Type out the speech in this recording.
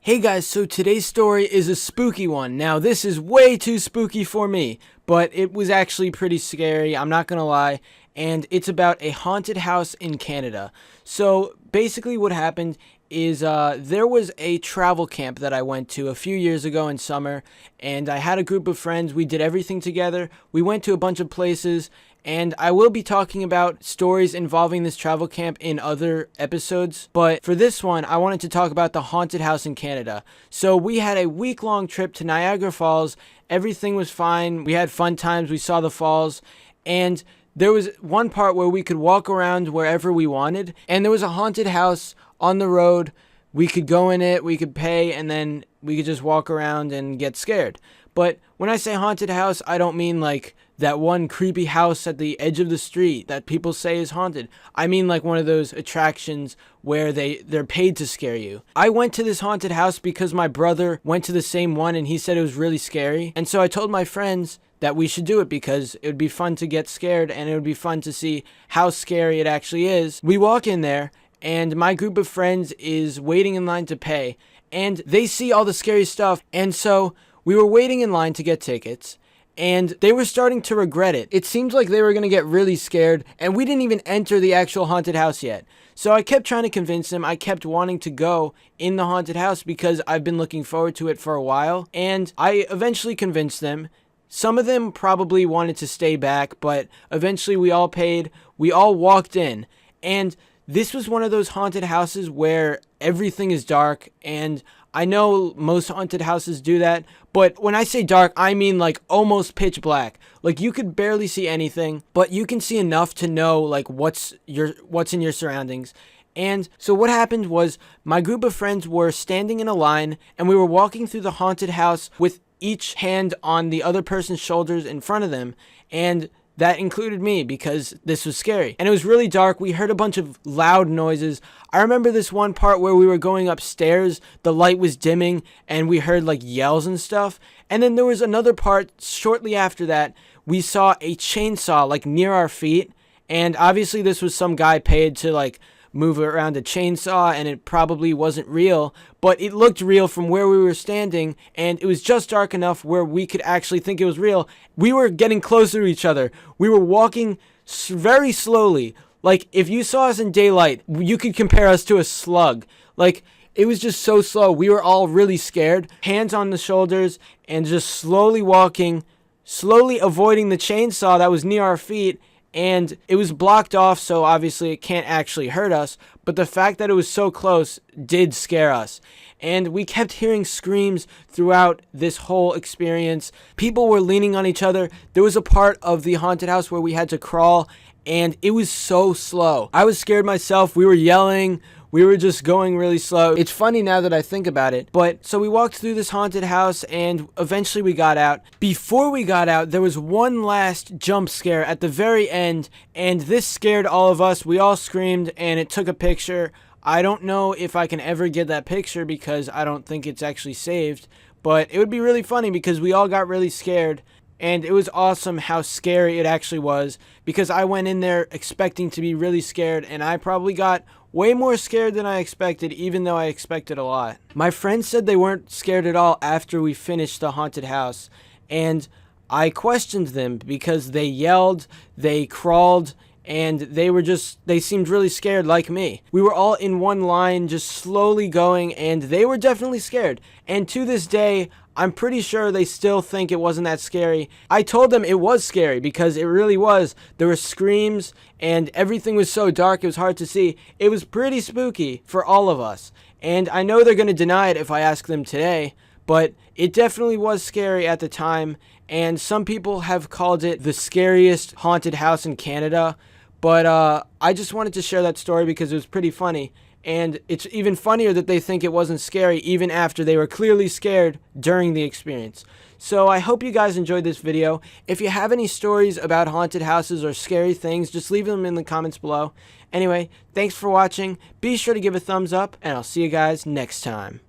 Hey guys, so today's story is a spooky one. Now this is way too spooky for me, but it was actually pretty scary, I'm not gonna lie, and it's about a haunted house in Canada. So basically what happened is there was a travel camp that I went to a few years ago in summer, and I had a group of friends. We did everything together. We went to a bunch of places, and I will be talking about stories involving this travel camp in other episodes, but for this one, I wanted to talk about the haunted house in Canada. So we had a week-long trip to Niagara Falls. Everything was fine. We had fun times. We saw the falls, and there was one part where we could walk around wherever we wanted, and there was a haunted house on the road. We could go in it, we could pay, and then we could just walk around and get scared. But when I say haunted house, I don't mean like that one creepy house at the edge of the street that people say is haunted. I mean like one of those attractions where they're paid to scare you. I went to this haunted house because my brother went to the same one and he said it was really scary. And so I told my friends that we should do it because it would be fun to get scared and it would be fun to see how scary it actually is. We walk in there and my group of friends is waiting in line to pay, and they see all the scary stuff, and so we were waiting in line to get tickets, and they were starting to regret it. It seemed like they were going to get really scared, and we didn't even enter the actual haunted house yet. So I kept trying to convince them. I kept wanting to go in the haunted house because I've been looking forward to it for a while, and I eventually convinced them. Some of them probably wanted to stay back, but eventually we all paid. We all walked in, and this was one of those haunted houses where everything is dark, and I know most haunted houses do that, but when I say dark, I mean like almost pitch black. Like you could barely see anything, but you can see enough to know like what's in your surroundings. And so what happened was my group of friends were standing in a line, and we were walking through the haunted house with each hand on the other person's shoulders in front of them, and that included me because this was scary. And it was really dark. We heard a bunch of loud noises. I remember this one part where we were going upstairs, the light was dimming, and we heard like yells and stuff. And then there was another part shortly after that. We saw a chainsaw like near our feet. And obviously this was some guy paid to like move around a chainsaw, and it probably wasn't real, but it looked real from where we were standing, and it was just dark enough where we could actually think it was real. We were getting closer to each other. We were walking very slowly. Like if you saw us in daylight, you could compare us to a slug. Like it was just so slow. We were all really scared, hands on the shoulders, and just slowly walking, slowly avoiding the chainsaw that was near our feet. And it was blocked off, so obviously it can't actually hurt us, but the fact that it was so close did scare us. And we kept hearing screams throughout this whole experience. People were leaning on each other. There was a part of the haunted house where we had to crawl, and it was so slow. I was scared myself. We were yelling. We were just going really slow. It's funny now that I think about it. But so we walked through this haunted house and eventually we got out. Before we got out, there was one last jump scare at the very end, and this scared all of us. We all screamed and it took a picture. I don't know if I can ever get that picture because I don't think it's actually saved, but it would be really funny because we all got really scared. And it was awesome how scary it actually was because I went in there expecting to be really scared, and I probably got way more scared than I expected, even though I expected a lot. My friends said they weren't scared at all after we finished the haunted house, and I questioned them because they yelled, they crawled, and they seemed really scared like me. We were all in one line, just slowly going, and they were definitely scared. And to this day, I'm pretty sure they still think it wasn't that scary. I told them it was scary because it really was. There were screams and everything was so dark it was hard to see. It was pretty spooky for all of us. And I know they're going to deny it if I ask them today, but it definitely was scary at the time. And some people have called it the scariest haunted house in Canada. But I just wanted to share that story because it was pretty funny. And it's even funnier that they think it wasn't scary even after they were clearly scared during the experience. So I hope you guys enjoyed this video. If you have any stories about haunted houses or scary things, just leave them in the comments below. Anyway, thanks for watching. Be sure to give a thumbs up, and I'll see you guys next time.